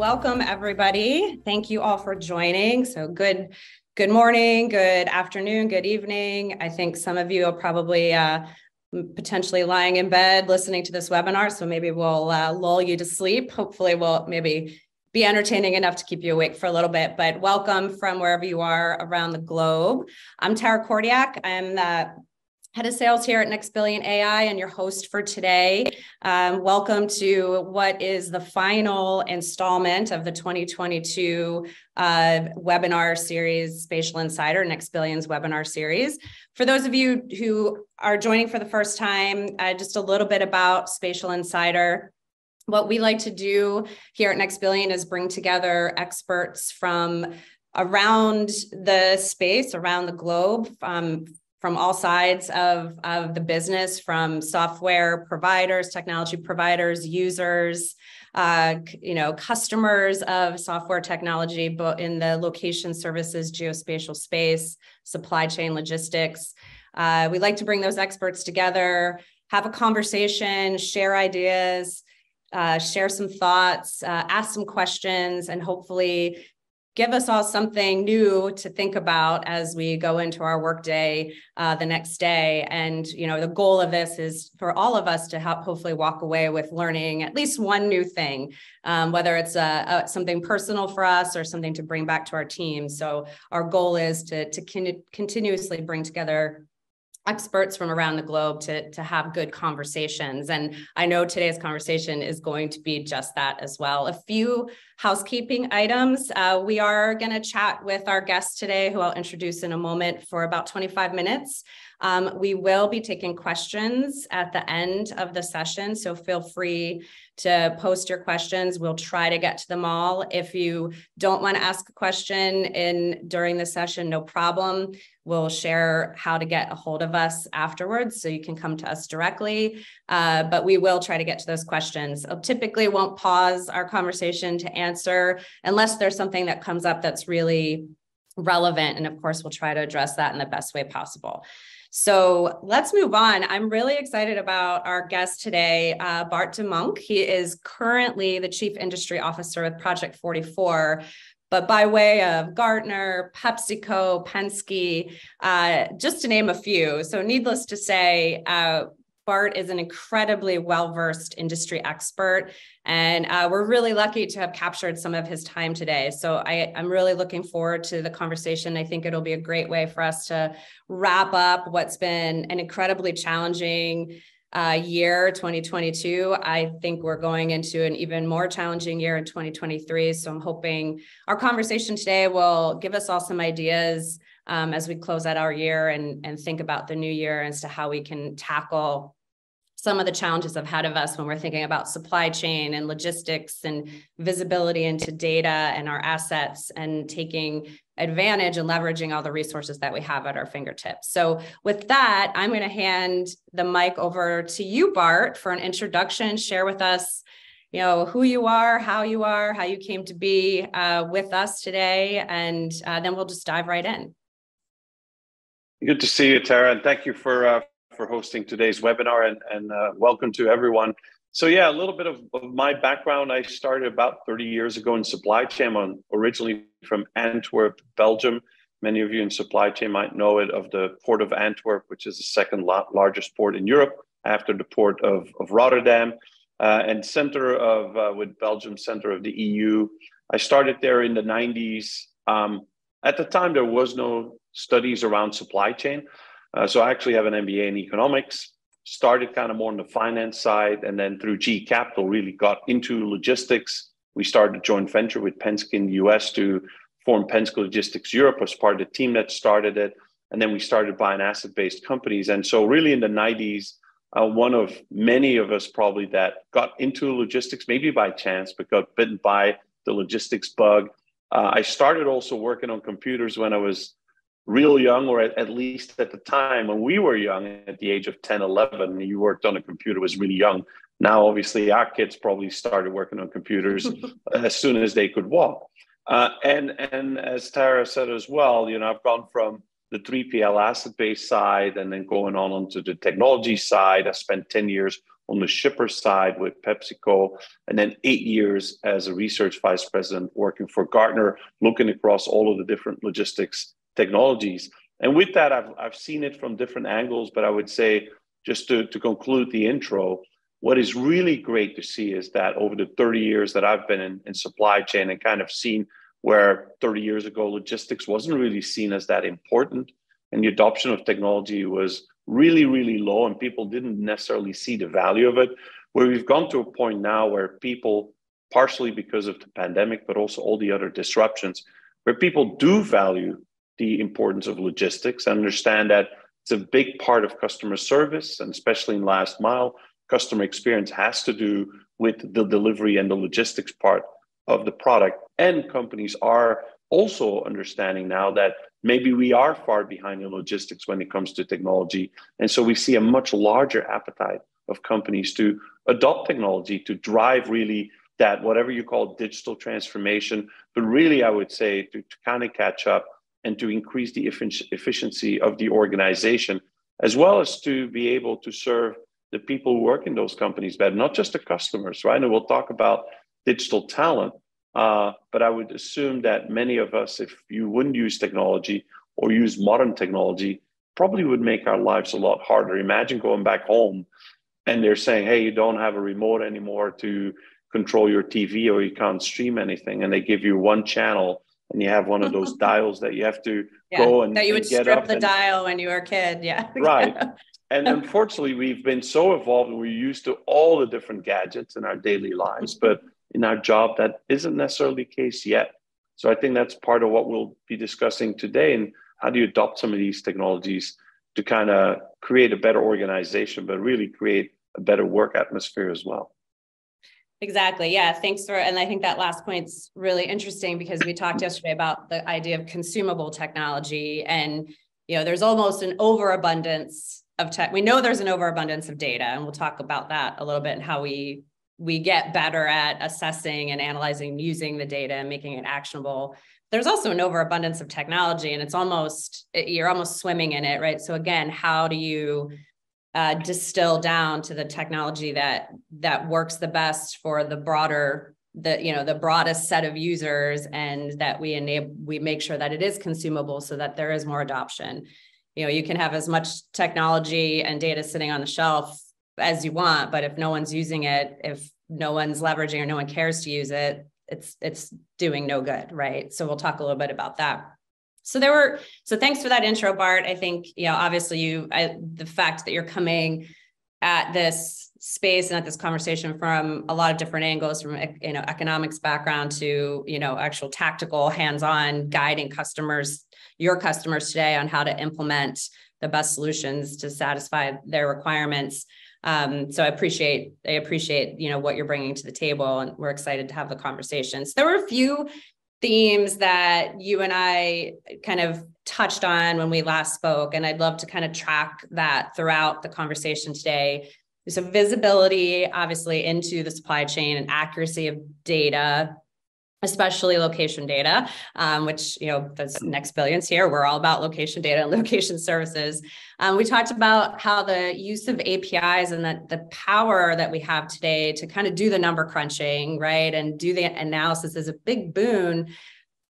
welcome everybody. Thank you all for joining. So good morning, good afternoon, good evening. I think some of you are probably potentially lying in bed listening to this webinar, so maybe we'll lull you to sleep. Hopefully we'll maybe be entertaining enough to keep you awake for a little bit, but welcome from wherever you are around the globe. I'm Cordyack. I'm the head of sales here at NextBillion.ai and your host for today. Welcome to what is the final installment of the 2022 webinar series, Spatial Insider, NextBillion's webinar series. For those of you who are joining for the first time, just a little bit about Spatial Insider. What we like to do here at NextBillion is bring together experts from around the space, around the globe, from all sides of the business, from software providers, technology providers, users, customers of software technology, but in the location services, geospatial space, supply chain logistics. We like to bring those experts together, have a conversation, share ideas, share some thoughts, ask some questions, and hopefully give us all something new to think about as we go into our workday the next day. And, the goal of this is for all of us to hopefully walk away with learning at least one new thing, whether it's something personal for us or something to bring back to our team. So our goal is to continuously bring together experts from around the globe to have good conversations. And I know today's conversation is going to be just that as well. A few housekeeping items. We are going to chat with our guest today, who I'll introduce in a moment, for about 25 minutes. We will be taking questions at the end of the session, so feel free to post your questions. We'll try to get to them all. If you don't want to ask a question during the session, no problem. We'll share how to get a hold of us afterwards, so you can come to us directly, but we will try to get to those questions. I typically won't pause our conversation to answer unless there's something that comes up that's really relevant, and of course, we'll try to address that in the best way possible. So let's move on. I'm really excited about our guest today, Bart A. Muynck. He is currently the Chief Industry Officer with Project 44, but by way of Gartner, PepsiCo, Penske, just to name a few. So needless to say, Bart is an incredibly well-versed industry expert, and we're really lucky to have captured some of his time today. So I'm really looking forward to the conversation. I think it'll be a great way for us to wrap up what's been an incredibly challenging year, 2022. I think we're going into an even more challenging year in 2023. So I'm hoping our conversation today will give us all some ideas as we close out our year and think about the new year as to how we can tackle some of the challenges ahead of us when we're thinking about supply chain and logistics and visibility into data and our assets, and taking advantage and leveraging all the resources that we have at our fingertips. So with that, I'm going to hand the mic over to you, Bart, for an introduction. Share with us, who you are, how you came to be with us today, and then we'll just dive right in. Good to see you, Tara, and thank you for hosting today's webinar, and welcome to everyone. So yeah, a little bit of my background. I started about 30 years ago in supply chain. I'm originally from Antwerp, Belgium. Many of you in supply chain might know it, of the port of Antwerp, which is the second largest port in Europe after the port of Rotterdam, and with Belgium, center of the EU. I started there in the 90s. At the time, there was no studies around supply chain. So I actually have an MBA in economics, started kind of more on the finance side, and then through G Capital really got into logistics. We started a joint venture with Penske in the US to form Penske Logistics Europe as part of the team that started it. And then we started buying asset-based companies. And so really in the 90s, one of many of us probably that got into logistics, maybe by chance, but got bitten by the logistics bug. I started also working on computers when I was real young, or at least at the time when we were young, at the age of 10, 11, you worked on a computer, was really young. Now, obviously, our kids probably started working on computers as soon as they could walk. And as Tara said as well, I've gone from the 3PL asset-based side and then going on onto the technology side. I spent 10 years on the shipper side with PepsiCo, and then 8 years as a research vice president working for Gartner, looking across all of the different logistics technologies. And with that, I've seen it from different angles, but I would say, just to conclude the intro, what is really great to see is that over the 30 years that I've been in supply chain and kind of seen where 30 years ago logistics wasn't really seen as that important, and the adoption of technology was really, really low, and people didn't necessarily see the value of it, where we've gone to a point now where people, partially because of the pandemic, but also all the other disruptions, where people do value the importance of logistics and understand that it's a big part of customer service, and especially in last mile, customer experience has to do with the delivery and the logistics part of the product. And companies are also understanding now that maybe we are far behind in logistics when it comes to technology. And so we see a much larger appetite of companies to adopt technology to drive really that, whatever you call digital transformation, but really I would say to kind of catch up and to increase the efficiency of the organization, as well as to be able to serve the people who work in those companies better, not just the customers, right? And we'll talk about digital talent, but I would assume that many of us, if you wouldn't use technology or use modern technology, probably would make our lives a lot harder. Imagine going back home and they're saying, hey, you don't have a remote anymore to control your TV, or you can't stream anything. And they give you one channel and you have one of those dials that you have to go and that you would get strip up the dial when you were a kid. Yeah. Right. And unfortunately, we've been so evolved and we're used to all the different gadgets in our daily lives, but in our job, that isn't necessarily the case yet. So I think that's part of what we'll be discussing today. And how do you adopt some of these technologies to kind of create a better organization, but really create a better work atmosphere as well? Exactly. Yeah. Thanks for, and I think that last point's really interesting because we talked yesterday about the idea of consumable technology, and, there's almost an overabundance of tech. We know there's an overabundance of data, and we'll talk about that a little bit and how we get better at assessing and analyzing, using the data and making it actionable. There's also an overabundance of technology, and you're almost swimming in it, right? So again, how do you distill down to the technology that works the best for the broadest set of users, and that we make sure that it is consumable so that there is more adoption. You can have as much technology and data sitting on the shelf as you want, but if no one's using it, if no one's leveraging or no one cares to use it, it's doing no good, right? So we'll talk a little bit about that. So thanks for that intro, Bart. I think, obviously the fact that you're coming at this space and at this conversation from a lot of different angles, from, economics background to, actual tactical hands-on guiding your customers today on how to implement the best solutions to satisfy their requirements. So I appreciate, what you're bringing to the table, and we're excited to have the conversation. So there were a few themes that you and I kind of touched on when we last spoke, and I'd love to kind of track that throughout the conversation today. So visibility, obviously, into the supply chain and accuracy of data, especially location data, which, that's NextBillion's here. We're all about location data and location services. We talked about how the use of APIs and the power that we have today to kind of do the number crunching, right, and do the analysis is a big boon,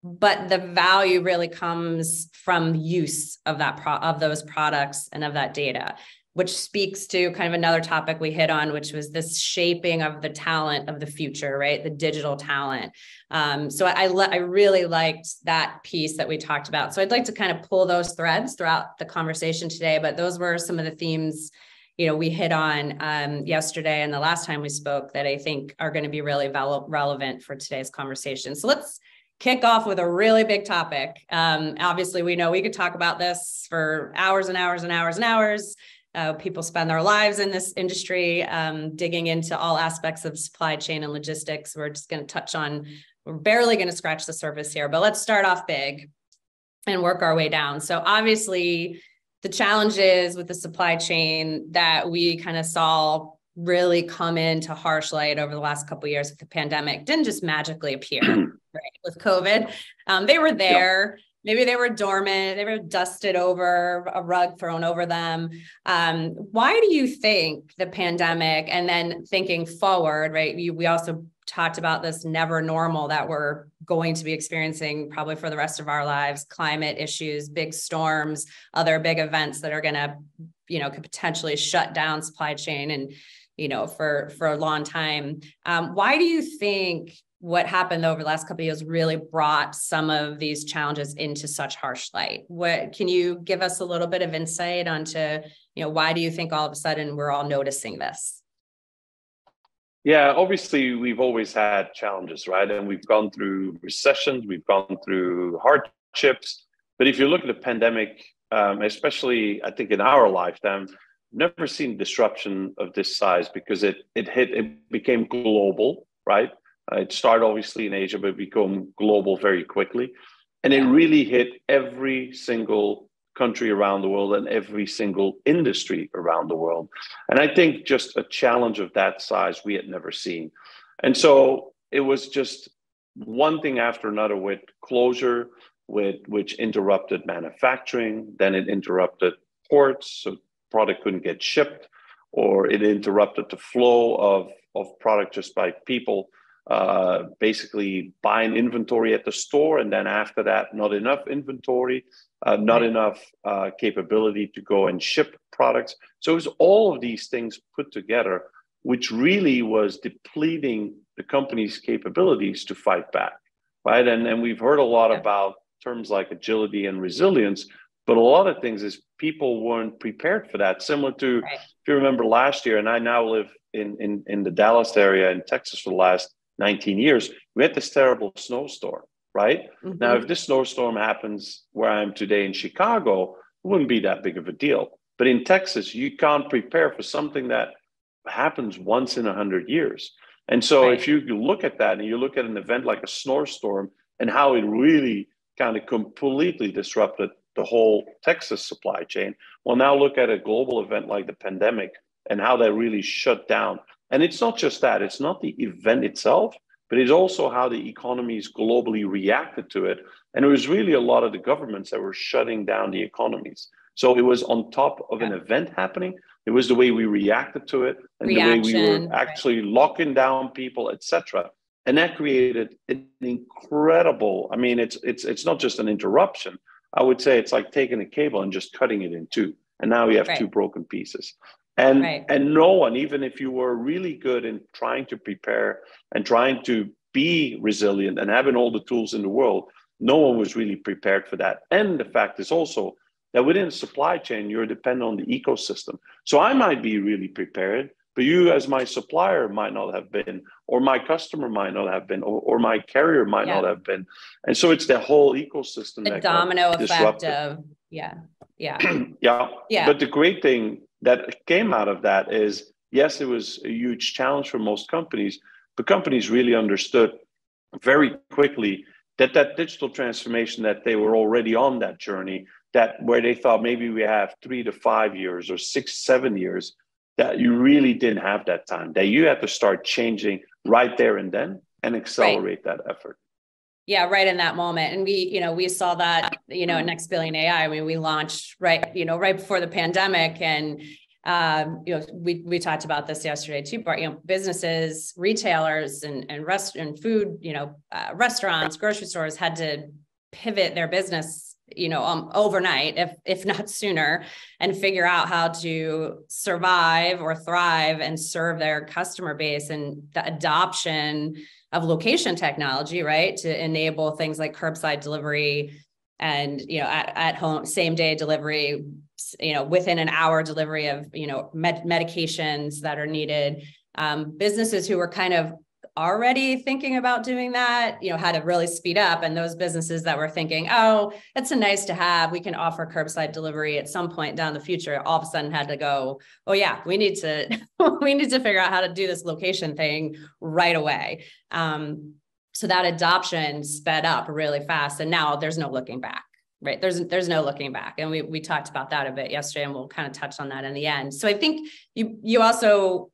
but the value really comes from use of of those products and of that data, which speaks to kind of another topic we hit on, which was this shaping of the talent of the future, right? The digital talent. So I really liked that piece that we talked about. So I'd like to kind of pull those threads throughout the conversation today, but those were some of the themes, we hit on yesterday and the last time we spoke that I think are going to be really relevant for today's conversation. So let's kick off with a really big topic. Obviously, we know we could talk about this for hours and hours and hours and hours. People spend their lives in this industry, digging into all aspects of supply chain and logistics. We're barely going to scratch the surface here, but let's start off big and work our way down. So obviously, the challenges with the supply chain that we kind of saw really come into harsh light over the last couple of years with the pandemic didn't just magically appear, right? With COVID, they were there. Maybe they were dormant, they were dusted over, a rug thrown over them. Why do you think the pandemic, and then thinking forward, right? We also talked about this never normal that we're going to be experiencing probably for the rest of our lives, climate issues, big storms, other big events that are going to, could potentially shut down supply chain and, for a long time. Why do you think what happened over the last couple of years really brought some of these challenges into such harsh light? What can you give us a little bit of insight onto, why do you think all of a sudden we're all noticing this? Yeah, obviously we've always had challenges, right? And we've gone through recessions, we've gone through hardships. But if you look at the pandemic, especially I think in our lifetime, never seen disruption of this size because it became global, right? It started obviously in Asia, but it became global very quickly. And it really hit every single country around the world and every single industry around the world. And I think just a challenge of that size we had never seen. And so it was just one thing after another with closure, which interrupted manufacturing, then it interrupted ports, so product couldn't get shipped, or it interrupted the flow of product just by people basically buying inventory at the store, and then after that, not enough inventory, not enough capability to go and ship products. So it was all of these things put together, which really was depleting the company's capabilities to fight back, right? And we've heard a lot about terms like agility and resilience, but a lot of things is people weren't prepared for that. Similar to, if you remember last year, and I now live in the Dallas area in Texas for the last 19 years, we had this terrible snowstorm, right? Mm-hmm. Now, if this snowstorm happens where I am today in Chicago, it wouldn't be that big of a deal. But in Texas, you can't prepare for something that happens once in 100 years. And so if you look at that and you look at an event like a snowstorm and how it really kind of completely disrupted the whole Texas supply chain, well, now look at a global event like the pandemic and how that really shut down. And it's not just that, it's not the event itself, but it's also how the economies globally reacted to it. And it was really a lot of the governments that were shutting down the economies. So it was on top of an event happening. It was the way we reacted to it and the way we were actually locking down people, etc. And that created an incredible, I mean, it's not just an interruption. I would say it's like taking a cable and just cutting it in two. And now we have two broken pieces. And no one, even if you were really good in trying to prepare and trying to be resilient and having all the tools in the world, no one was really prepared for that. And the fact is also that within the supply chain, you're dependent on the ecosystem. So I might be really prepared, but you as my supplier might not have been, or my customer might not have been, or my carrier might not have been. And so it's the whole ecosystem the that domino effect of, But the great thing that came out of that is, yes, it was a huge challenge for most companies, but companies really understood very quickly that digital transformation, that they were already on that journey, that where they thought maybe we have 3 to 5 years or 6, 7 years, that you really didn't have that time, that you had to start changing right there and then and accelerate that effort. Yeah, right in that moment. And we saw that, at NextBillion.ai. I mean, we launched right before the pandemic. And, we talked about this yesterday too, Bart, businesses, retailers and food, restaurants, grocery stores had to pivot their business, overnight, if not sooner, and figure out how to survive or thrive and serve their customer base. And the adoption of location technology, right, to enable things like curbside delivery and, at home, same day delivery, within an hour delivery of, medications that are needed. Businesses who were kind of already thinking about doing that, had to really speed up. And those businesses that were thinking, oh, it's a nice to have, we can offer curbside delivery at some point down the future, all of a sudden had to go, oh yeah, we need to figure out how to do this location thing right away. So that adoption sped up really fast. And now there's no looking back, right? There's no looking back. And we talked about that a bit yesterday, and we'll kind of touch on that in the end. So I think you also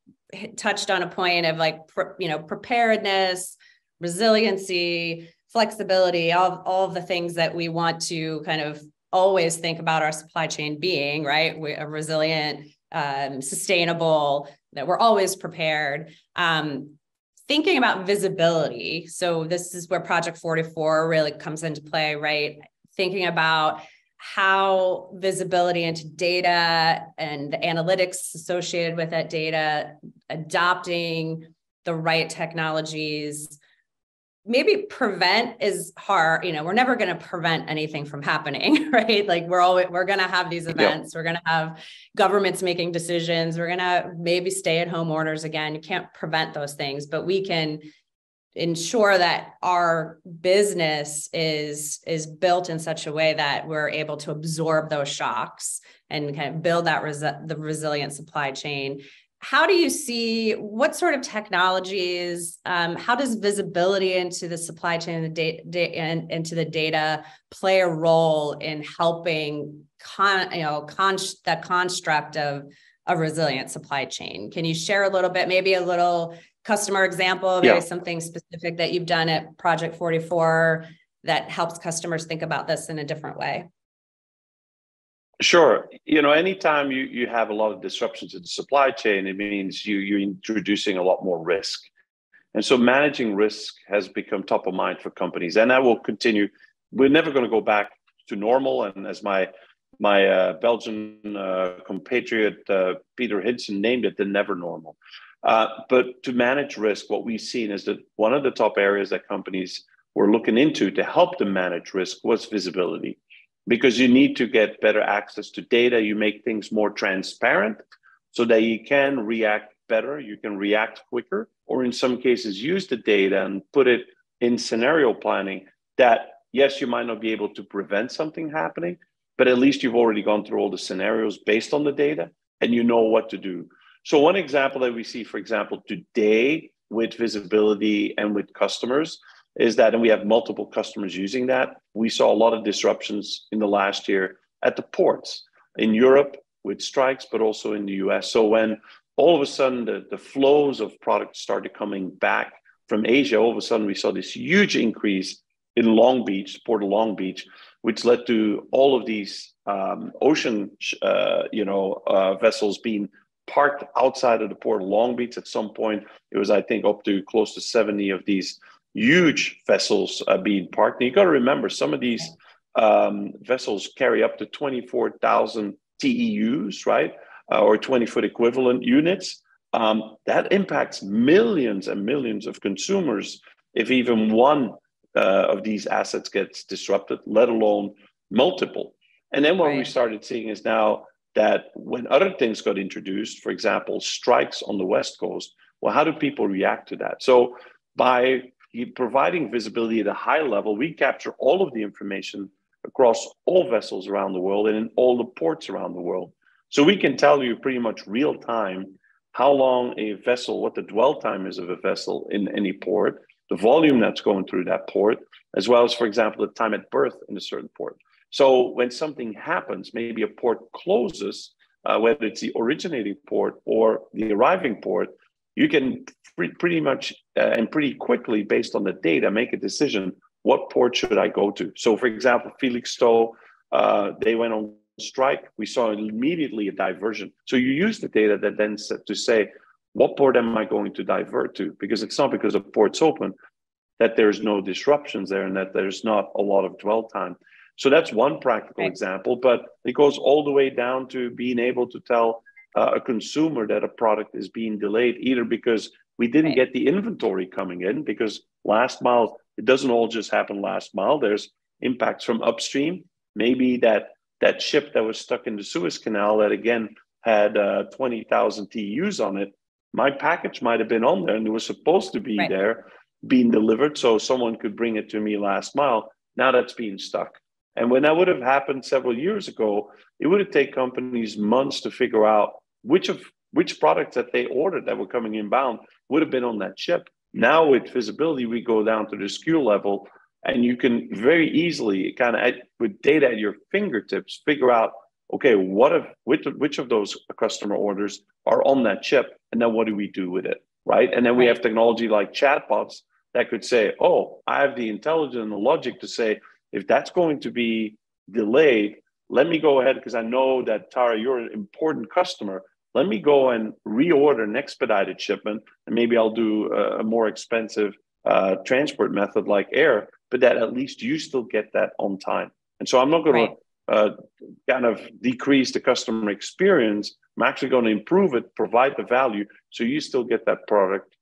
touched on a point of preparedness, resiliency, flexibility, all of the things that we want to kind of always think about our supply chain being, right? We're resilient, sustainable, that we're always prepared. Thinking about visibility. So this is where Project 44 really comes into play, right? Thinking about how visibility into data and the analytics associated with that data, adopting the right technologies. Maybe prevent is hard. We're never going to prevent anything from happening, right? Like we're going to have these events. Yep. We're going to have governments making decisions. We're going to maybe stay-at-home orders again. You can't prevent those things, but we can ensure that our business is built in such a way that we're able to absorb those shocks and kind of build that the resilient supply chain. How do you see what sort of technologies? How does visibility into the supply chain and the into the data play a role in helping that construct of a resilient supply chain? Can you share a little bit, maybe a little customer example, maybe something specific that you've done at Project 44 that helps customers think about this in a different way? Sure. Anytime you have a lot of disruptions in the supply chain, it means you're introducing a lot more risk. And so managing risk has become top of mind for companies, and that will continue. We're never going to go back to normal. And as my Belgian compatriot, Peter Hinson, named it, the never normal. But to manage risk, what we've seen is that one of the top areas that companies were looking into to help them manage risk was visibility. Because you need to get better access to data, you make things more transparent so that you can react better, you can react quicker, or in some cases use the data and put it in scenario planning that, yes, you might not be able to prevent something happening, but at least you've already gone through all the scenarios based on the data and you know what to do. So one example that we see, for example, today with visibility and with customers is that, and we have multiple customers using that, we saw a lot of disruptions in the last year at the ports in Europe with strikes, but also in the US. So when all of a sudden the flows of products started coming back from Asia, all of a sudden we saw this huge increase in Long Beach, Port of Long Beach, which led to all of these ocean vessels being parked outside of the Port of Long Beach. At some point, it was, I think, up to close to 70 of these huge vessels being parked. And you got to remember, some of these vessels carry up to 24,000 TEUs, right? Or 20-foot equivalent units. That impacts millions and millions of consumers if even one of these assets gets disrupted, let alone multiple. And then what we started seeing is now that when other things got introduced, for example, strikes on the West Coast, well, how do people react to that? So by providing visibility at a high level, we capture all of the information across all vessels around the world and in all the ports around the world. So we can tell you pretty much real time how long a vessel, what the dwell time is of a vessel in any port, the volume that's going through that port, as well as, for example, the time at berth in a certain port. So when something happens, maybe a port closes, whether it's the originating port or the arriving port, you can pretty much and pretty quickly, based on the data, make a decision, what port should I go to? So for example, Felixstowe, they went on strike. We saw immediately a diversion. So you use the data that then to say, what port am I going to divert to? Because it's not because the port's open that there's no disruptions there and that there's not a lot of dwell time. So that's one practical example, but it goes all the way down to being able to tell a consumer that a product is being delayed, either because we didn't get the inventory coming in, because last mile, it doesn't all just happen last mile. There's impacts from upstream. Maybe that ship that was stuck in the Suez Canal that again had 20,000 TEUs on it, my package might have been on there and it was supposed to be there being delivered so someone could bring it to me last mile. Now that's being stuck. And when that would have happened several years ago, it would have taken companies months to figure out which products that they ordered that were coming inbound would have been on that ship. Now with visibility, we go down to the SKU level and you can very easily kind of, with data at your fingertips, figure out, okay, which of those customer orders are on that ship? And then what do we do with it, right? And then we have technology like chatbots that could say, oh, I have the intelligence and the logic to say, if that's going to be delayed, let me go ahead, because I know that, Tara, you're an important customer. Let me go and reorder an expedited shipment, and maybe I'll do a more expensive transport method like air, but that at least you still get that on time. And so I'm not going to kind of decrease the customer experience. I'm actually going to improve it, provide the value, so you still get that product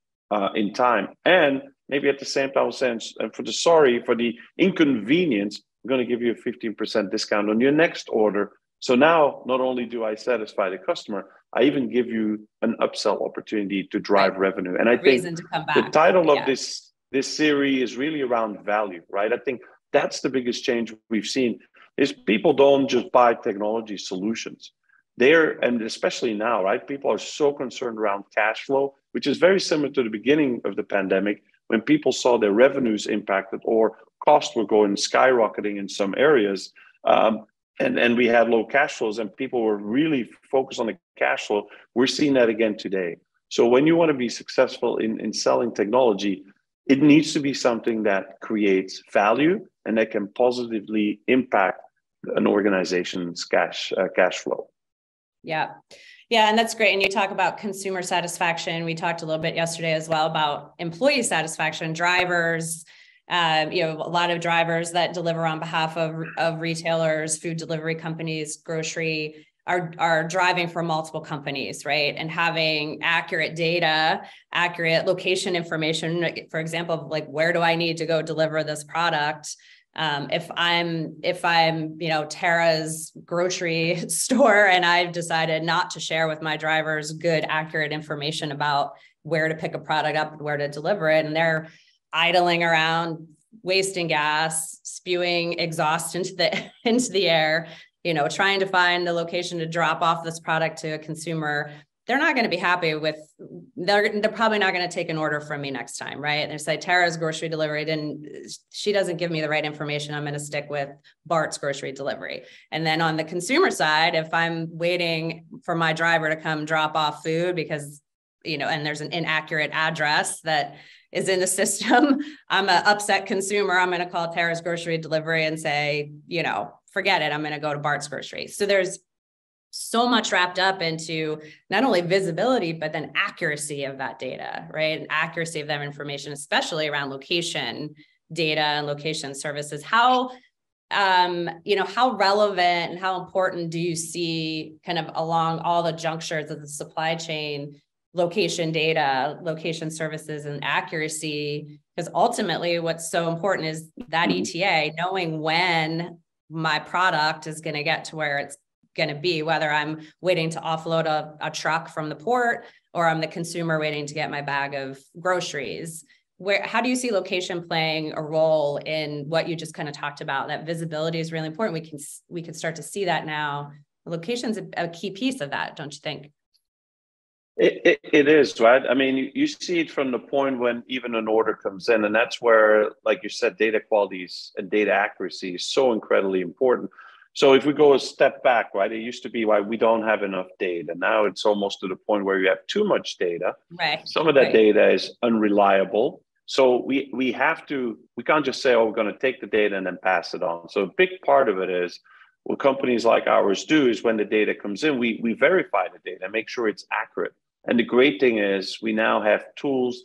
in time. And maybe at the same time, for the inconvenience, I'm going to give you a 15% discount on your next order. So now, not only do I satisfy the customer, I even give you an upsell opportunity to drive revenue. And I think the title of this series is really around value, right? I think that's the biggest change we've seen is people don't just buy technology solutions. And especially now, right? People are so concerned around cash flow, which is very similar to the beginning of the pandemic when people saw their revenues impacted or costs were going skyrocketing in some areas. And we had low cash flows and people were really focused on the cash flow. We're seeing that again today. So when you want to be successful in selling technology, it needs to be something that creates value and that can positively impact an organization's cash flow. Yeah. Yeah. And that's great. And you talk about consumer satisfaction. We talked a little bit yesterday as well about employee satisfaction, drivers, a lot of drivers that deliver on behalf of retailers, food delivery companies, grocery are driving for multiple companies, right? And having accurate data, accurate location information, for example, like where do I need to go deliver this product? If I'm, Tara's grocery store and I've decided not to share with my drivers good, accurate information about where to pick a product up and where to deliver it, and they're idling around, wasting gas, spewing exhaust into the air, trying to find the location to drop off this product to a consumer, they're not going to be happy with, they're probably not going to take an order from me next time, right? And they say, Tara's grocery delivery she doesn't give me the right information. I'm going to stick with Bart's grocery delivery. And then on the consumer side, if I'm waiting for my driver to come drop off food because, and there's an inaccurate address that is in the system, I'm an upset consumer. I'm going to call Tara's grocery delivery and say, forget it. I'm going to go to Bart's grocery. So there's so much wrapped up into not only visibility, but then accuracy of that data, right? And accuracy of that information, especially around location data and location services. How relevant and how important do you see kind of along all the junctures of the supply chain, location data, location services, and accuracy? Because ultimately what's so important is that ETA, knowing when my product is going to get to where it's going to be, whether I'm waiting to offload a truck from the port or I'm the consumer waiting to get my bag of groceries. How do you see location playing a role in what you just kind of talked about? That visibility is really important. We can start to see that now. Location's a key piece of that, don't you think? It is, right? I mean, you see it from the point when even an order comes in, and that's where, like you said, data qualities and data accuracy is so incredibly important. So if we go a step back, right, it used to be why we don't have enough data. Now it's almost to the point where you have too much data. Right. Some of that data is unreliable. So we can't just say, oh, we're going to take the data and then pass it on. So a big part of it is what companies like ours do is when the data comes in, we verify the data, make sure it's accurate. And the great thing is we now have tools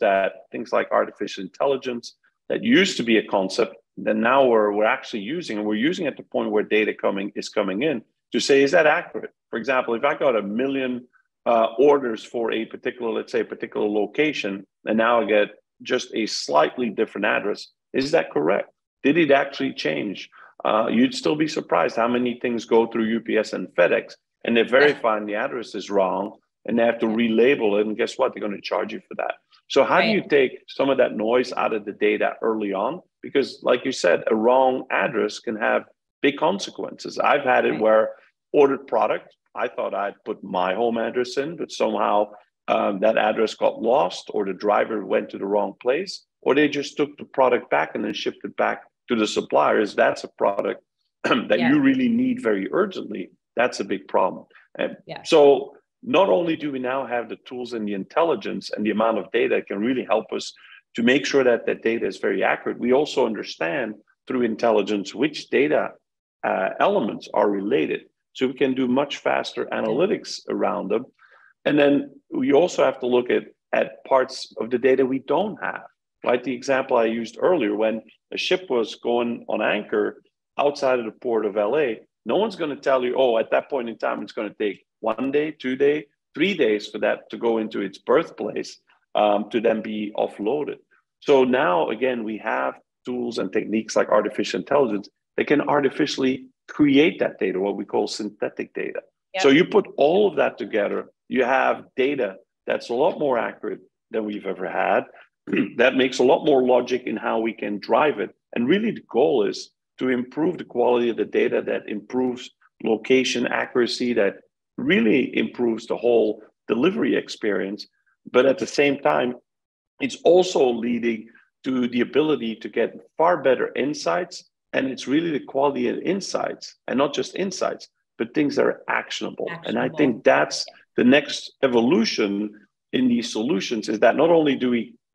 things like artificial intelligence that used to be a concept that now we're actually using, and we're using at the point where data is coming in to say, is that accurate? For example, if I got 1 million orders for a particular location, and now I get just a slightly different address, is that correct? Did it actually change? You'd still be surprised how many things go through UPS and FedEx, and they're verifying the address is wrong, and they have to relabel it, and guess what? They're going to charge you for that. So how do you take some of that noise out of the data early on? Because like you said, a wrong address can have big consequences. I've had it where ordered product, I thought I'd put my home address in, but somehow that address got lost, or the driver went to the wrong place, or they just took the product back and then shipped it back to the suppliers. That's a product that you really need very urgently. That's a big problem. So not only do we now have the tools and the intelligence and the amount of data that can really help us to make sure that that data is very accurate. We also understand through intelligence which data elements are related. So we can do much faster analytics around them. And then we also have to look at parts of the data we don't have. Like the example I used earlier, when a ship was going on anchor outside of the port of LA, no one's going to tell you, oh, at that point in time, it's going to take 1 day, 2 days, 3 days for that to go into its birthplace to then be offloaded. So now, again, we have tools and techniques like artificial intelligence that can artificially create that data, what we call synthetic data. Yep. So you put all of that together, you have data that's a lot more accurate than we've ever had. That makes a lot more logic in how we can drive it. And really the goal is to improve the quality of the data, that improves location accuracy, that really improves the whole delivery experience. But at the same time, it's also leading to the ability to get far better insights. And it's really the quality of insights, and not just insights, but things that are actionable. And I think that's the next evolution in these solutions, is that not only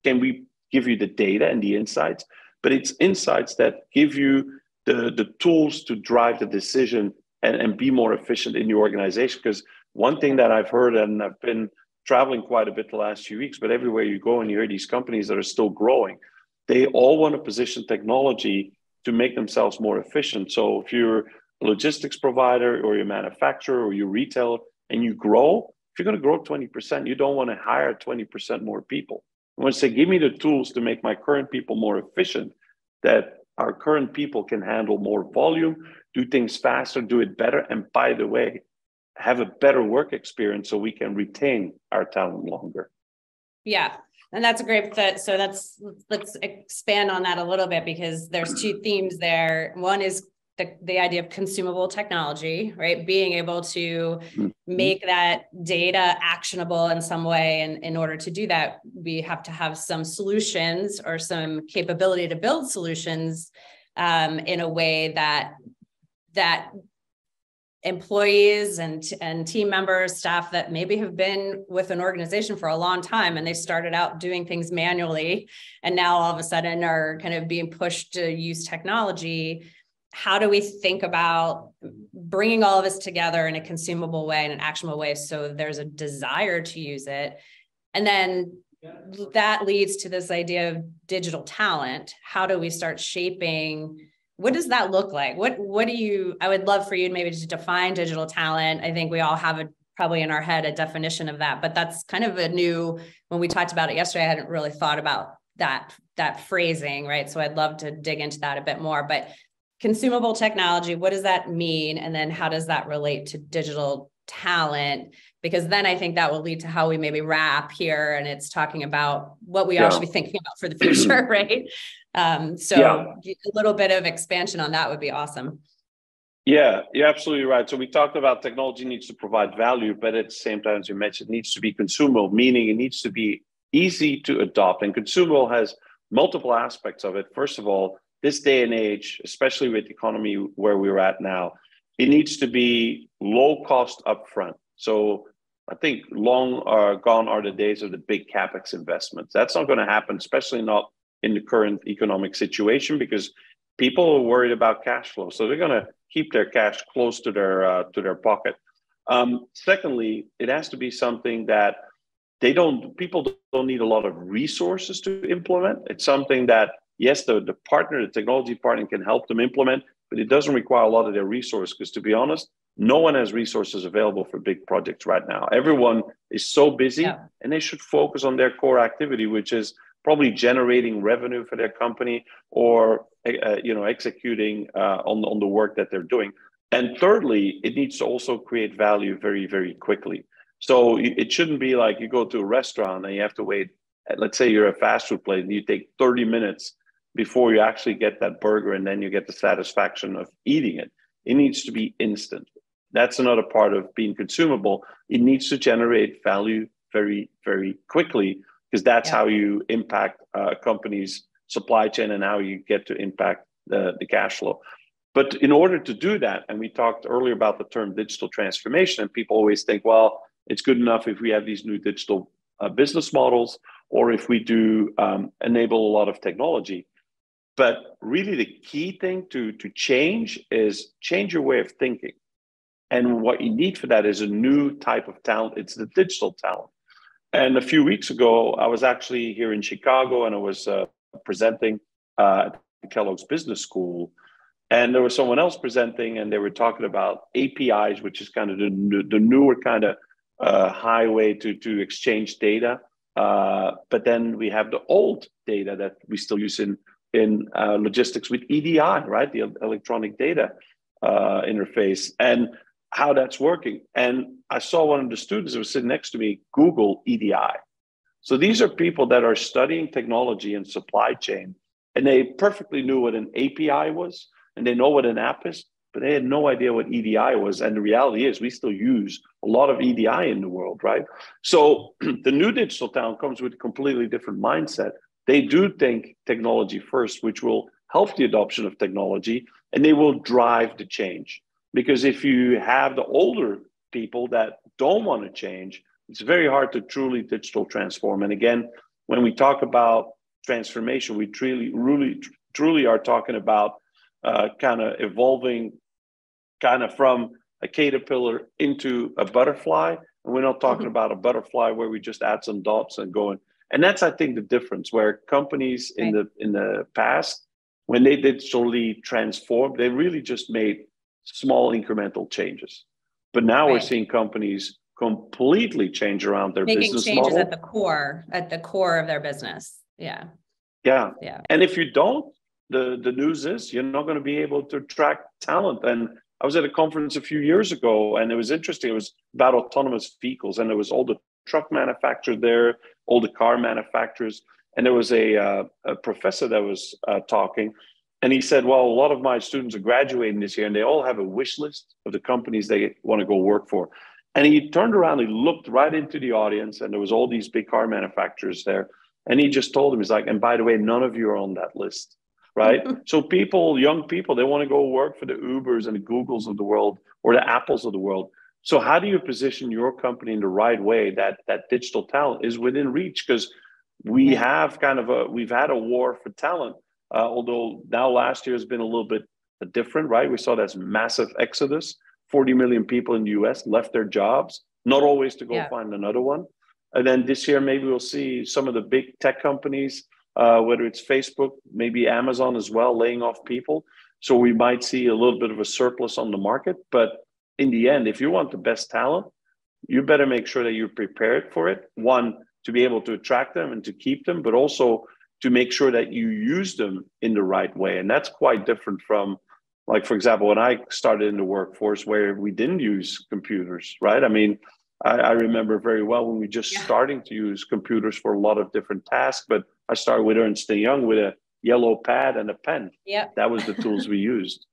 can we give you the data and the insights, but it's insights that give you the tools to drive the decision and be more efficient in your organization. Because one thing that I've heard, and I've been traveling quite a bit the last few weeks, but everywhere you go and you hear these companies that are still growing, they all want to position technology to make themselves more efficient. So if you're a logistics provider or you're a manufacturer or you retail and you grow, if you're going to grow 20%, you don't want to hire 20% more people. I want to say, give me the tools to make my current people more efficient, that our current people can handle more volume, do things faster, do it better. And by the way, have a better work experience so we can retain our talent longer. Yeah. And that's a great fit. So let's expand on that a little bit, because there's two themes there. One is the idea of consumable technology, right? Being able to make that data actionable in some way. And in order to do that, we have to have some solutions or some capability to build solutions in a way that employees and team members, staff that maybe have been with an organization for a long time and they started out doing things manually and now all of a sudden are kind of being pushed to use technology. How do we think about bringing all of this together in a consumable way, in an actionable way, so there's a desire to use it? And then that leads to this idea of digital talent. How do we start shaping? What does that look like? I would love for you maybe to define digital talent. I think we all have probably in our head a definition of that, but that's kind of when we talked about it yesterday, I hadn't really thought about that phrasing, right? So I'd love to dig into that a bit more, but consumable technology, what does that mean? And then how does that relate to digital talent? Because then I think that will lead to how we maybe wrap here. And it's talking about what we all should be thinking about for the future, right? A little bit of expansion on that would be awesome. Yeah, you're absolutely right. So we talked about technology needs to provide value, but at the same time, as you mentioned, it needs to be consumable, meaning it needs to be easy to adopt. And consumable has multiple aspects of it. First of all, this day and age, especially with the economy where we're at now, it needs to be low cost upfront. So I think long gone are the days of the big CapEx investments. That's not going to happen, especially not in the current economic situation, because people are worried about cash flow. So they're going to keep their cash close to their pocket. Secondly, it has to be something that people don't need a lot of resources to implement. It's something that, yes, the technology partner can help them implement, but it doesn't require a lot of their resources, because to be honest, no one has resources available for big projects right now. Everyone is so busy, and they should focus on their core activity, which is probably generating revenue for their company or executing on the work that they're doing. And thirdly, it needs to also create value very, very quickly. So it shouldn't be like you go to a restaurant and you have to wait. Let's say you're a fast food place and you take 30 minutes before you actually get that burger and then you get the satisfaction of eating it. It needs to be instant. That's another part of being consumable. It needs to generate value very, very quickly, because that's how you impact a company's supply chain and how you get to impact the cash flow. But in order to do that, and we talked earlier about the term digital transformation, and people always think, well, it's good enough if we have these new digital business models, or if we do enable a lot of technology. But really the key thing to change is change your way of thinking. And what you need for that is a new type of talent. It's the digital talent. And a few weeks ago, I was actually here in Chicago, and I was presenting at the Kellogg's Business School. And there was someone else presenting, and they were talking about APIs, which is kind of the newer kind of highway to exchange data. But then we have the old data that we still use in logistics with EDI, right? The electronic data interface, and how that's working. And I saw one of the students that was sitting next to me Google EDI. So these are people that are studying technology and supply chain, and they perfectly knew what an API was, and they know what an app is, but they had no idea what EDI was. And the reality is we still use a lot of EDI in the world, right? So the new digital talent comes with a completely different mindset. They do think technology first, which will help the adoption of technology, and they will drive the change. Because if you have the older people that don't want to change, it's very hard to truly digital transform. And again, when we talk about transformation, we truly are talking about kind of evolving kind of from a caterpillar into a butterfly. And we're not talking about a butterfly where we just add some dots and go in. And that's, I think, the difference, where companies in the past, when they digitally transformed, they really just made small incremental changes. But now we're seeing companies completely change around their business model. Making changes at the core of their business. Yeah. And if you don't, the news is you're not going to be able to attract talent. And I was at a conference a few years ago, and it was interesting. It was about autonomous vehicles, and there was all the truck manufacturers there, all the car manufacturers. And there was a professor that was talking. And he said, well, a lot of my students are graduating this year, and they all have a wish list of the companies they want to go work for. And he turned around, he looked right into the audience, and there was all these big car manufacturers there. And he just told them, he's like, and by the way, none of you are on that list, right? So people, young people, they want to go work for the Ubers and the Googles of the world, or the Apples of the world. So how do you position your company in the right way that digital talent is within reach? Because we have we've had a war for talent. Although now last year has been a little bit different, right? We saw this massive exodus. 40 million people in the US left their jobs, not always to go find another one. And then this year, maybe we'll see some of the big tech companies, whether it's Facebook, maybe Amazon as well, laying off people. So we might see a little bit of a surplus on the market. But in the end, if you want the best talent, you better make sure that you're prepared for it. One, to be able to attract them and to keep them, but also to make sure that you use them in the right way. And that's quite different from, like, for example, when I started in the workforce where we didn't use computers, right? I mean, I remember very well when we just starting to use computers for a lot of different tasks, but I started with Ernst & Young with a yellow pad and a pen. That was the tools we used.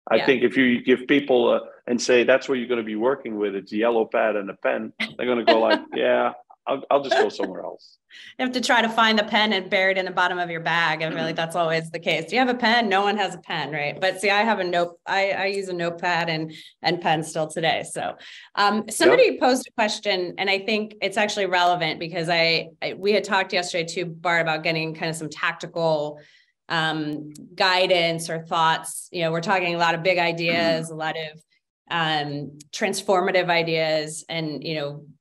I think if you give people and say, that's what you're going to be working with, it's a yellow pad and a pen, they're going to go like, yeah, I'll just go somewhere else. You have to try to find the pen and bury it in the bottom of your bag. And really, that's always the case. Do you have a pen? No one has a pen, right? But see, I have a note. I use a notepad and pen still today. So somebody posed a question, and I think it's actually relevant because we had talked yesterday too, Bart, about getting kind of some tactical guidance or thoughts. You know, we're talking a lot of big ideas, a lot of transformative ideas, and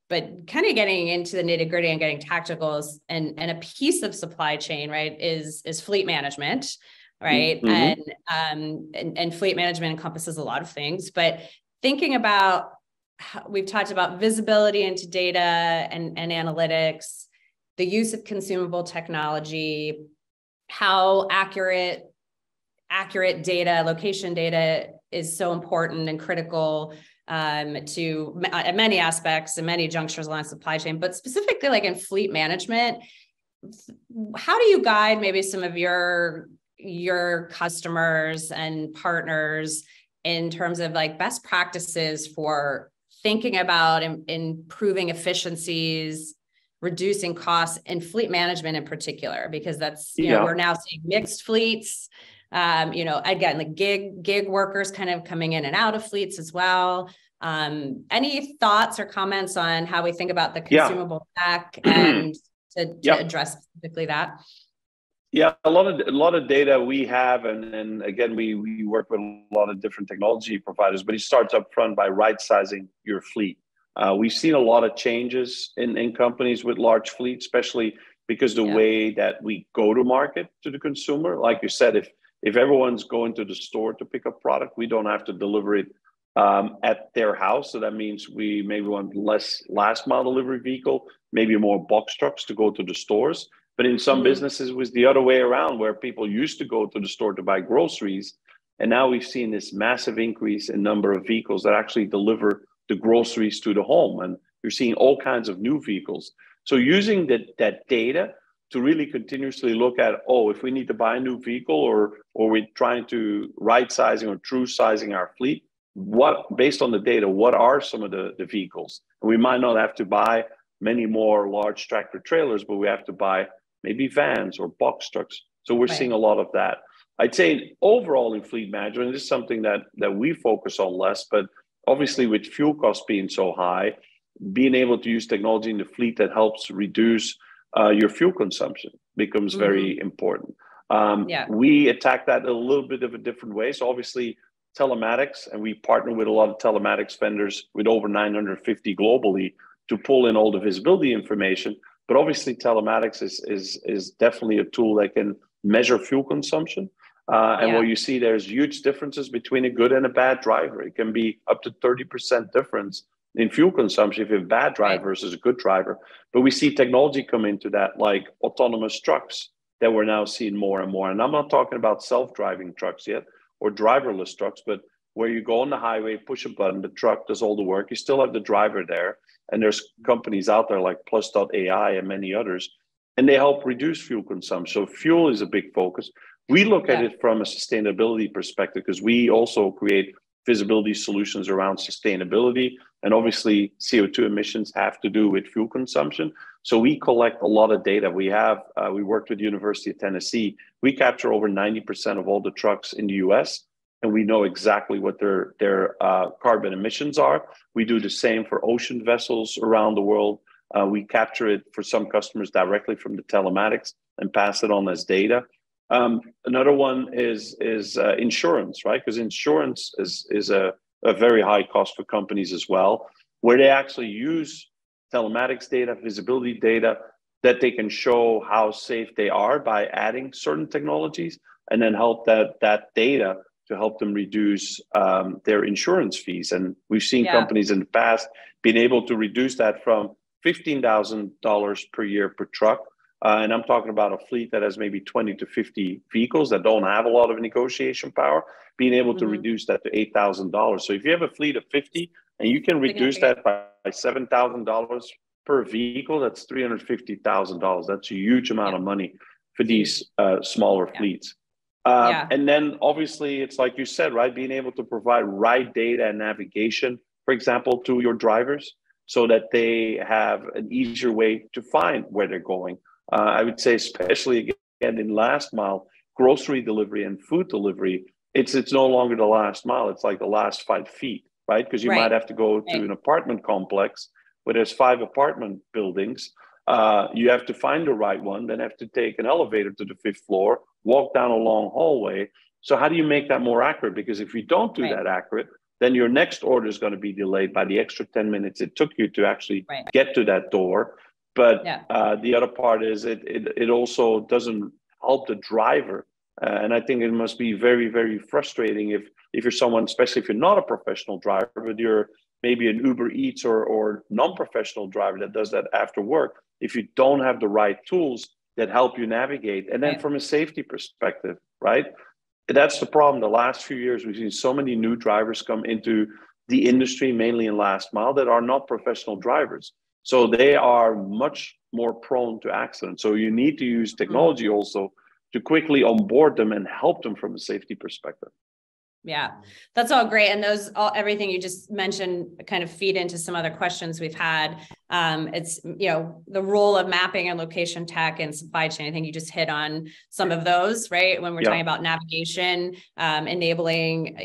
but kind of getting into the nitty gritty and getting tacticals, and a piece of supply chain, right, is fleet management, right? And fleet management encompasses a lot of things, but thinking about, we've talked about visibility into data and analytics, the use of consumable technology, how accurate data, location data is so important and critical to many aspects and many junctures along supply chain, but specifically like in fleet management, how do you guide maybe some of your customers and partners in terms of like best practices for thinking about improving efficiencies, reducing costs in fleet management in particular? Because that's, we're now seeing mixed fleets, again, like gig workers kind of coming in and out of fleets as well. Any thoughts or comments on how we think about the consumable stack and to address specifically that? Yeah, a lot of data we have, and again, we work with a lot of different technology providers, but it starts up front by right sizing your fleet. We've seen a lot of changes in companies with large fleets, especially because the way that we go to market to the consumer, like you said, if everyone's going to the store to pick up product, we don't have to deliver it at their house. So that means we maybe want less last mile delivery vehicle, maybe more box trucks to go to the stores. But in some businesses, it was the other way around, where people used to go to the store to buy groceries. And now we've seen this massive increase in number of vehicles that actually deliver the groceries to the home. And you're seeing all kinds of new vehicles. So using that data to really continuously look at, if we need to buy a new vehicle, or we're trying to right sizing or true sizing our fleet, based on the data, what are some of the vehicles? And we might not have to buy many more large tractor trailers, but we have to buy maybe vans or box trucks. So we're seeing a lot of that. I'd say overall in fleet management, this is something that we focus on less, but obviously with fuel costs being so high, being able to use technology in the fleet that helps reduce your fuel consumption becomes very important. We attack that a little bit of a different way. So obviously telematics, and we partner with a lot of telematics vendors with over 950 globally to pull in all the visibility information. But obviously telematics is definitely a tool that can measure fuel consumption. And what you see, there's huge differences between a good and a bad driver. It can be up to 30% difference in fuel consumption if you have a bad driver versus a good driver. But we see technology come into that, like autonomous trucks that we're now seeing more and more. And I'm not talking about self-driving trucks yet or driverless trucks, but where you go on the highway, push a button, the truck does all the work. You still have the driver there. And there's companies out there like Plus.ai and many others, and they help reduce fuel consumption. So fuel is a big focus. We look at it from a sustainability perspective because we also create visibility solutions around sustainability. And obviously CO2 emissions have to do with fuel consumption. So we collect a lot of data. We worked with the University of Tennessee. We capture over 90% of all the trucks in the US, and we know exactly what their carbon emissions are. We do the same for ocean vessels around the world. We capture it for some customers directly from the telematics and pass it on as data. Another one is insurance, right? Because insurance is a very high cost for companies as well, where they actually use telematics data, visibility data, that they can show how safe they are by adding certain technologies, and then help that data to help them reduce their insurance fees. And we've seen companies in the past being able to reduce that from $15,000 per year per truck. And I'm talking about a fleet that has maybe 20 to 50 vehicles that don't have a lot of negotiation power, being able to reduce that to $8,000. So if you have a fleet of 50 and you can reduce that by $7,000 per vehicle, that's $350,000. That's a huge amount of money for these smaller fleets. And then obviously it's like you said, right? Being able to provide right data and navigation, for example, to your drivers so that they have an easier way to find where they're going. I would say, especially again in last mile grocery delivery and food delivery, it's no longer the last mile. It's like the last 5 feet, right? Because you might have to go to an apartment complex where there's 5 apartment buildings. You have to find the right one, then have to take an elevator to the 5th floor, walk down a long hallway. So how do you make that more accurate? Because if you don't do that accurate, then your next order is going to be delayed by the extra 10 minutes it took you to actually get to that door. But the other part is it also doesn't help the driver. And I think it must be very, very frustrating if you're someone, especially if you're not a professional driver, but you're maybe an Uber Eats or non-professional driver that does that after work, if you don't have the right tools that help you navigate. And then from a safety perspective, right? That's the problem. The last few years, we've seen so many new drivers come into the industry, mainly in last mile, that are not professional drivers. So they are much more prone to accidents. So you need to use technology also to quickly onboard them and help them from a safety perspective. Yeah, that's all great. And everything you just mentioned kind of feed into some other questions we've had. It's, the role of mapping and location tech and supply chain. I think you just hit on some of those, right? When we're talking about navigation, enabling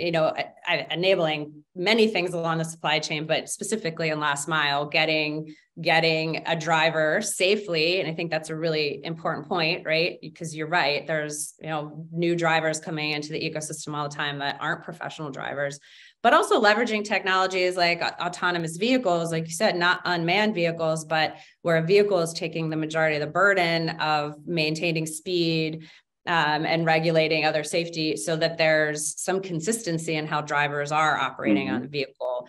many things along the supply chain, but specifically in last mile, getting a driver safely. And I think that's a really important point, right? Because you're right. There's, new drivers coming into the ecosystem all the time that aren't professional drivers, but also leveraging technologies like autonomous vehicles, like you said, not unmanned vehicles, but where a vehicle is taking the majority of the burden of maintaining speed and regulating other safety, so that there's some consistency in how drivers are operating on the vehicle.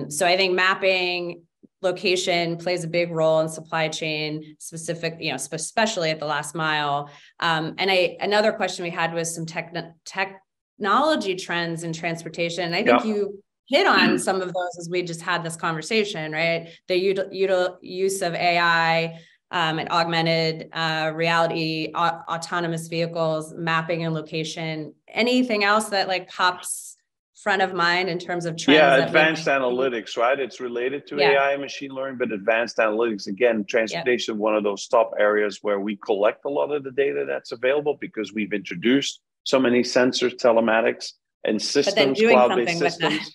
So I think mapping location plays a big role in supply chain specific, especially at the last mile. And another question we had was some technology trends in transportation. And I think you hit on some of those as we just had this conversation, right? The use of AI and augmented reality, autonomous vehicles, mapping and location. Anything else that like pops front of mind in terms of trends? Yeah, advanced analytics, right? It's related to AI and machine learning, but advanced analytics, again, transportation, one of those top areas where we collect a lot of the data that's available because we've introduced so many sensors, telematics, and systems, cloud-based systems,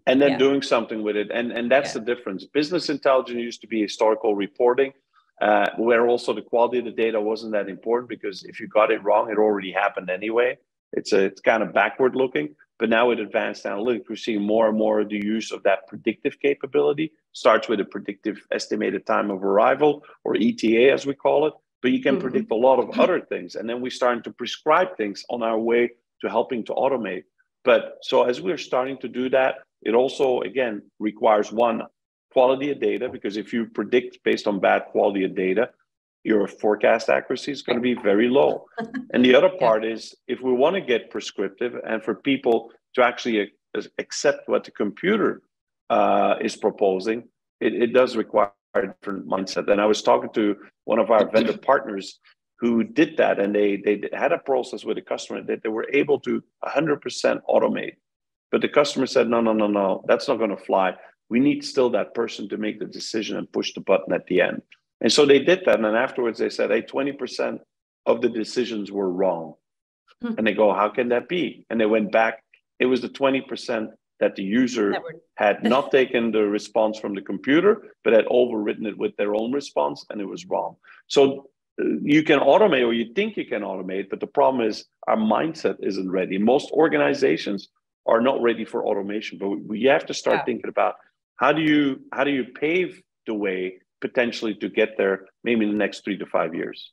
and then doing something with it. And that's the difference. Business intelligence used to be historical reporting, where also the quality of the data wasn't that important, because if you got it wrong, it already happened anyway. It's kind of backward looking. But now with advanced analytics, we're seeing more and more of the use of that predictive capability. Starts with a predictive estimated time of arrival, or ETA as we call it. But you can predict a lot of other things. And then we're starting to prescribe things on our way to helping to automate. But so as we're starting to do that, it also, again, requires one, quality of data, because if you predict based on bad quality of data, your forecast accuracy is going to be very low. And the other part is, if we want to get prescriptive and for people to actually accept what the computer is proposing, it does require a different mindset. And I was talking to one of our vendor partners who did that, and they had a process with a customer that they were able to 100% automate. But the customer said, no, that's not going to fly. We need still that person to make the decision and push the button at the end. And so they did that. And then afterwards they said, hey, 20% of the decisions were wrong. And they go, how can that be? And they went back. It was the 20% that the user had not taken the response from the computer, but had overwritten it with their own response, and it was wrong. So you can automate, or you think you can automate, but the problem is our mindset isn't ready. Most organizations are not ready for automation, but we have to start thinking about how do you pave the way potentially to get there, maybe in the next 3 to 5 years.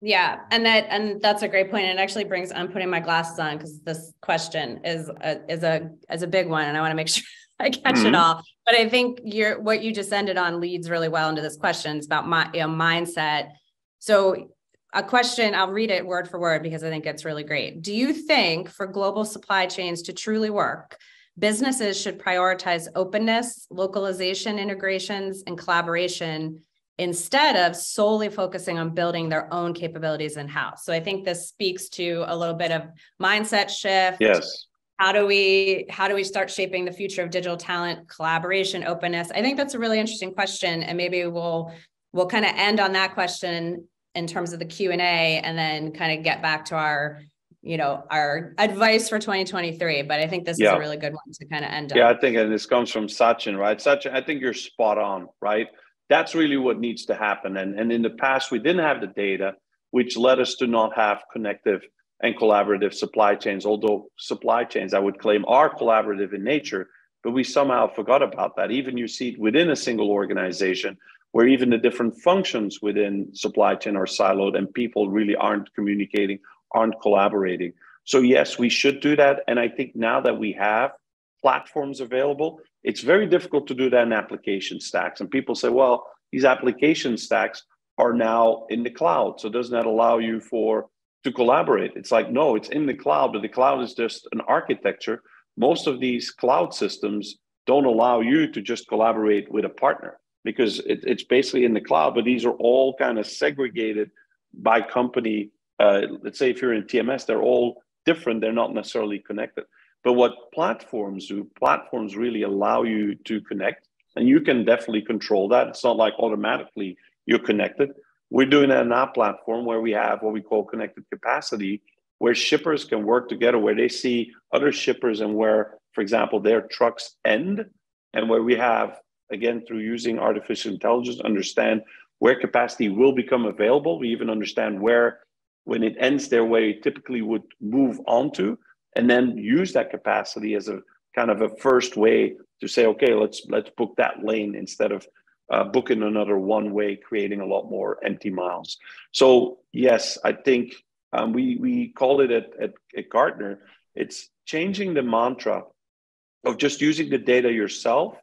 Yeah, and that's a great point. And it actually brings, I'm putting my glasses on because this question is a big one, and I want to make sure I catch it all. But I think what you just ended on leads really well into this question. It's about mindset. So a question, I'll read it word for word because I think it's really great. Do you think for global supply chains to truly work, businesses should prioritize openness, localization, integrations, and collaboration instead of solely focusing on building their own capabilities in-house? So I think this speaks to a little bit of mindset shift. Yes. How do we start shaping the future of digital talent, collaboration, openness? I think that's a really interesting question. And maybe we'll kind of end on that question in terms of the Q&A, and then kind of get back to our advice for 2023. But I think this is a really good one to kind of end on. Yeah, I think, and this comes from Sachin, right? Sachin, I think you're spot on, right? That's really what needs to happen. And in the past, we didn't have the data, which led us to not have connective and collaborative supply chains, although supply chains, I would claim, are collaborative in nature, but we somehow forgot about that. Even you see it within a single organization, where even the different functions within supply chain are siloed and people really aren't communicating, aren't collaborating. So yes, we should do that. And I think now that we have platforms available, it's very difficult to do that in application stacks. And people say, well, these application stacks are now in the cloud, so doesn't that allow you to collaborate? It's like, no, it's in the cloud, but the cloud is just an architecture. Most of these cloud systems don't allow you to just collaborate with a partner, because it's basically in the cloud, but these are all kind of segregated by company. Let's say if you're in TMS, they're all different. They're not necessarily connected. But what platforms do, platforms really allow you to connect. And you can definitely control that. It's not like automatically you're connected. We're doing it on our platform where we have what we call connected capacity, where shippers can work together, where they see other shippers and where, for example, their trucks end, and where we have, again, through using artificial intelligence, understand where capacity will become available. We even understand where, when it ends there, where you typically would move on to, and then use that capacity as a kind of a first way to say, okay, let's book that lane instead of booking another one way, creating a lot more empty miles. So yes, I think we called it at Gartner, it's changing the mantra of just using the data yourself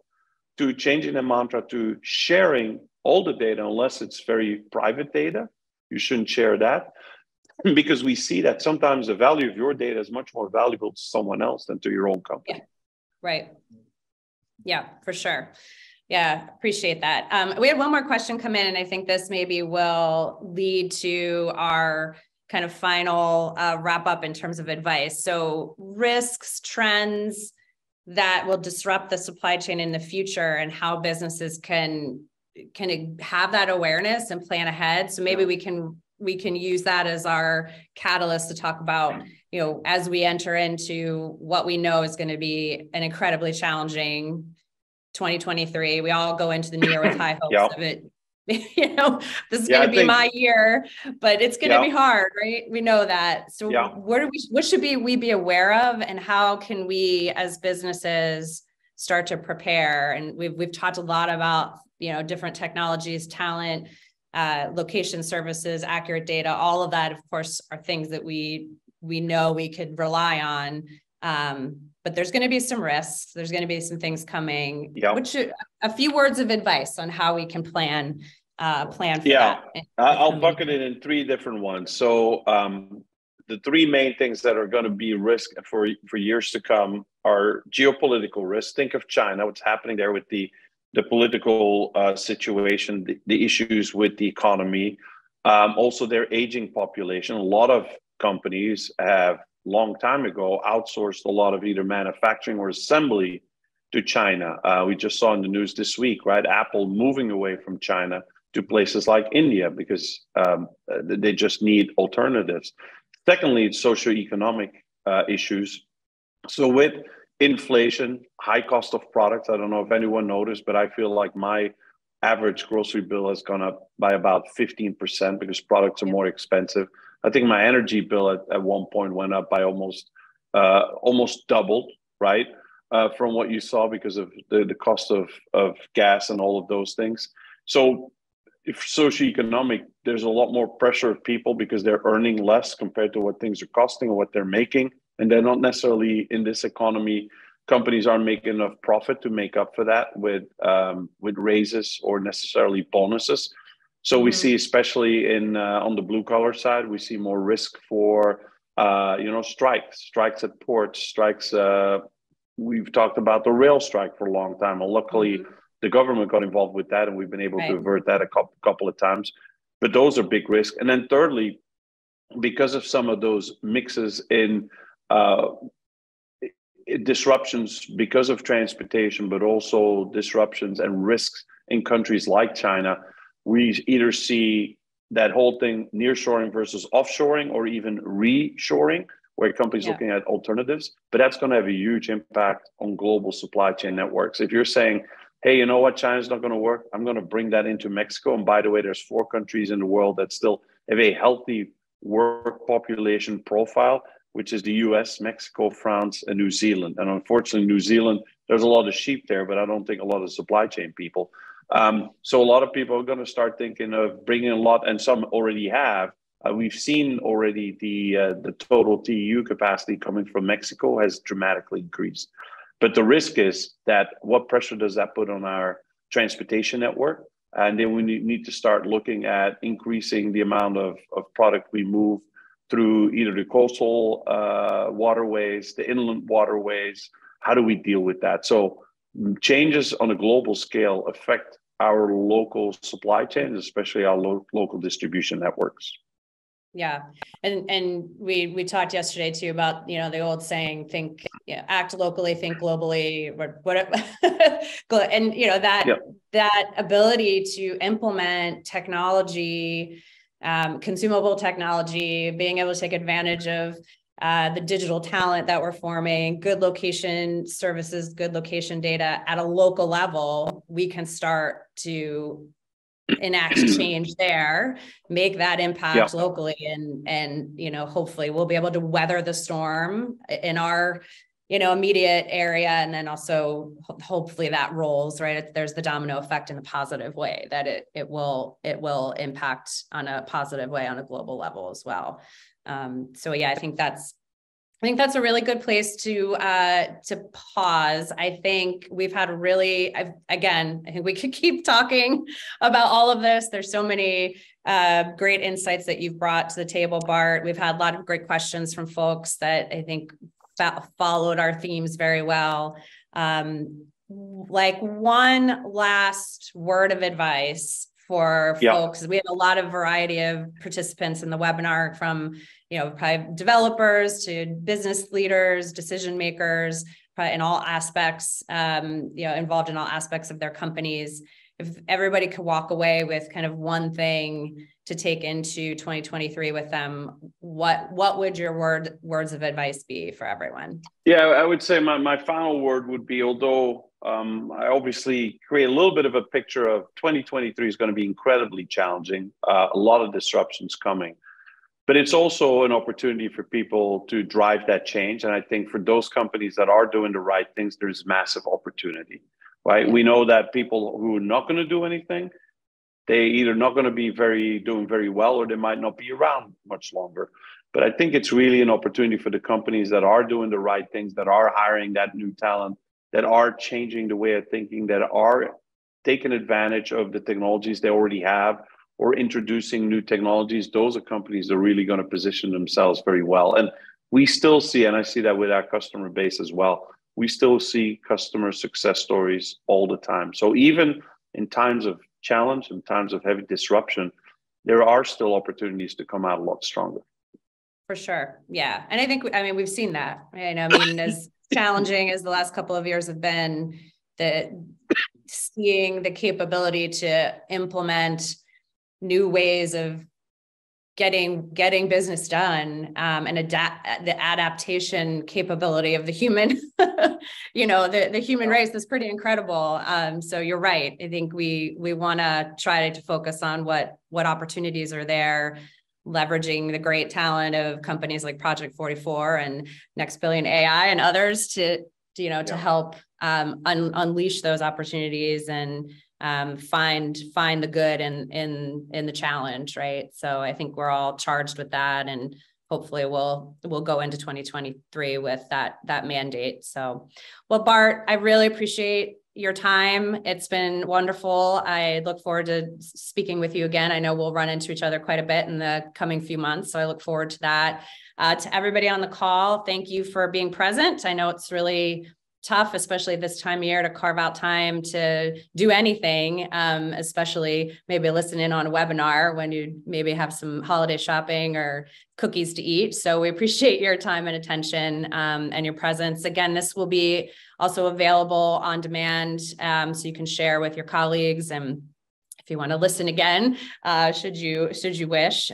to changing the mantra to sharing all the data, unless it's very private data. You shouldn't share that, because we see that sometimes the value of your data is much more valuable to someone else than to your own company. Yeah. Right. Yeah, for sure. Yeah, appreciate that. We had one more question come in, and I think this maybe will lead to our kind of final wrap up in terms of advice. So risks, trends that will disrupt the supply chain in the future, and how businesses can have that awareness and plan ahead. So maybe we can use that as our catalyst to talk about, you know, as we enter into what we know is going to be an incredibly challenging 2023. We all go into the new year with high hopes of it. You know, this is going to be my year, but it's going to be hard, right? We know that. So what should we be aware of, and how can we as businesses start to prepare? And we've talked a lot about, you know, different technologies, talent, location services, accurate data. All of that, of course, are things that we know we could rely on. But there's going to be some risks. There's going to be some things coming. A few words of advice on how we can plan for that. I'll bucket it in three different ones. So the three main things that are going to be risk for years to come are geopolitical risks. Think of China, what's happening there with the political situation, the issues with the economy, also their aging population. A lot of companies have long time ago outsourced a lot of either manufacturing or assembly to China. We just saw in the news this week, right? Apple moving away from China to places like India because they just need alternatives. Secondly, it's socioeconomic issues. So with inflation, high cost of products, I don't know if anyone noticed, but I feel like my average grocery bill has gone up by about 15% because products are more expensive. I think my energy bill at one point went up by almost doubled, right? From what you saw because of the cost of gas and all of those things. So if socioeconomic, there's a lot more pressure of people because they're earning less compared to what things are costing or what they're making. And they're not necessarily in this economy, companies aren't making enough profit to make up for that with raises or necessarily bonuses. So we see, especially on the blue collar side, we see more risk for strikes at ports, strikes. We've talked about the rail strike for a long time. And luckily, the government got involved with that, and we've been able to avert that a couple of times. But those are big risks. And then thirdly, because of some of those mixes in disruptions because of transportation, but also disruptions and risks in countries like China, we either see that whole thing nearshoring versus offshoring, or even reshoring, where companies looking at alternatives. But that's going to have a huge impact on global supply chain networks. If you're saying, hey, you know what, China's not going to work, I'm going to bring that into Mexico. And by the way, there's 4 countries in the world that still have a healthy work population profile, which is the US, Mexico, France, and New Zealand. And unfortunately, New Zealand, there's a lot of sheep there, but I don't think a lot of supply chain people. So a lot of people are going to start thinking of bringing a lot, and some already have. We've seen already the total TEU capacity coming from Mexico has dramatically increased. But the risk is that what pressure does that put on our transportation network? And then we need to start looking at increasing the amount of product we move through either the coastal waterways, the inland waterways. How do we deal with that? So changes on a global scale affect our local supply chains, especially our local distribution networks. Yeah. And we talked yesterday too about, the old saying, act locally, think globally, or whatever. And, that ability to implement technology, consumable technology, being able to take advantage of the digital talent that we're forming, good location services, good location data at a local level, we can start to enact change there, make that impact locally, and hopefully we'll be able to weather the storm in our immediate area, and then also hopefully that rolls right. There's the domino effect in a positive way that it will impact on a positive way on a global level as well. So yeah, I think that's a really good place to pause. I think we've had I think we could keep talking about all of this. There's so many great insights that you've brought to the table, Bart. We've had a lot of great questions from folks that I think followed our themes very well. Like one last word of advice for folks. We have a lot of variety of participants in the webinar, from probably developers to business leaders, decision makers, probably in all aspects, involved in all aspects of their companies. If everybody could walk away with kind of one thing to take into 2023 with them, what would your words of advice be for everyone? Yeah, I would say my final word would be, although I obviously create a little bit of a picture of 2023 is going to be incredibly challenging, a lot of disruptions coming, but it's also an opportunity for people to drive that change. And I think for those companies that are doing the right things, there's massive opportunity, right? We know that people who are not going to do anything, they either not going to be doing very well, or they might not be around much longer. But I think it's really an opportunity for the companies that are doing the right things, that are hiring that new talent, that are changing the way of thinking, that are taking advantage of the technologies they already have, or introducing new technologies. Those are companies that are really going to position themselves very well. And we still see, and I see that with our customer base as well, we still see customer success stories all the time. So even in times of challenge, in times of heavy disruption, there are still opportunities to come out a lot stronger. For sure. Yeah. And I think, we've seen that, right? As challenging as the last couple of years have been, seeing the capability to implement new ways of getting business done, and the adaptation capability of the human, the human race is pretty incredible. So you're right. I think we want to try to focus on what opportunities are there, leveraging the great talent of companies like Project 44 and NextBillion.ai and others to help unleash those opportunities and find the good in the challenge, right? So I think we're all charged with that, and hopefully we'll go into 2023 with that mandate. So, well, Bart, I really appreciate your time. It's been wonderful. I look forward to speaking with you again. I know we'll run into each other quite a bit in the coming few months, so I look forward to that. To everybody on the call, thank you for being present. I know it's really tough, especially this time of year, to carve out time to do anything, especially maybe listen in on a webinar when you maybe have some holiday shopping or cookies to eat. So we appreciate your time and attention, and your presence. Again, this will be also available on demand, so you can share with your colleagues. And if you want to listen again, should you wish,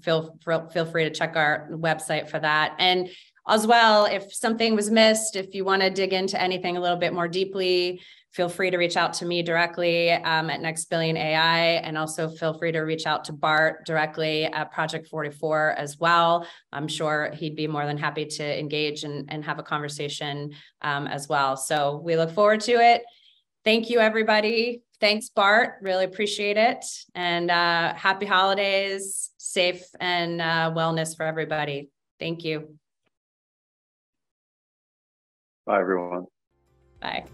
feel free to check our website for that. And as well, if something was missed, if you want to dig into anything a little bit more deeply, feel free to reach out to me directly at NextBillion.ai, and also feel free to reach out to Bart directly at Project 44 as well. I'm sure he'd be more than happy to engage and have a conversation as well. So we look forward to it. Thank you, everybody. Thanks, Bart. Really appreciate it. And happy holidays, safe and wellness for everybody. Thank you. Bye, everyone. Bye.